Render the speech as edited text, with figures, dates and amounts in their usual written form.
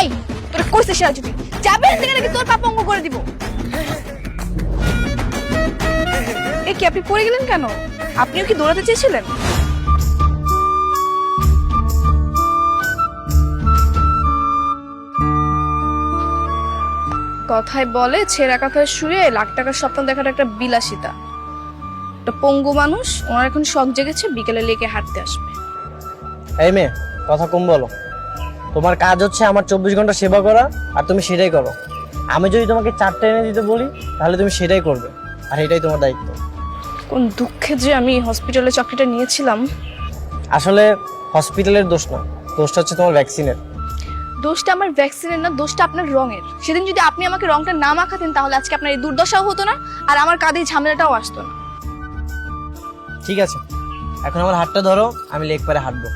এই তোর কইছে সেরা যদি যাবে থেকে নাকি তোর পা পঙ্গু করে দিব। এ কি আপনি পড়ে গেলেন কেন? আপনিও কি দৌড়াতে চেয়েছিলেন? কথায় বলে ছেঁড়া কথায় শুয়ে লাখ টাকার স্বপ্ন দেখার একটা বিলাসিতা। একটা পঙ্গু মানুষ, ওনার এখন শখ জেগেছে বিকেলে লেকে হাঁটতে আসবে। এই মেয়ে, কথা কম বলো। তোমার কাজ হচ্ছে আমার 24 ঘন্টা সেবা করা, আর তুমি সেটাই করো। আমি যদি তোমাকে 4টা এনে দিতে বলি তাহলে তুমি সেটাই করবে, আর এটাই তোমার দায়িত্ব। কোন দুঃখে যে আমি হসপিটালে চাকরিটা নিয়েছিলাম। আসলে হসপিটালের দোষ না, দোষটা হচ্ছে তোমার ভ্যাকসিনের। দোষটা আমার ভ্যাকসিনের না, দোষটা আপনার রঙের। সেদিন যদি আপনি আমাকে রংটা না মাখাতেন তাহলে আজকে আপনার এই দুর্দশাও হতো না, আর আমার কাঁধে এই ঝামেলাটাও আসতো না। ঠিক আছে, এখন আমার হাতটা ধরো, আমি লেক পারে হাঁটবো।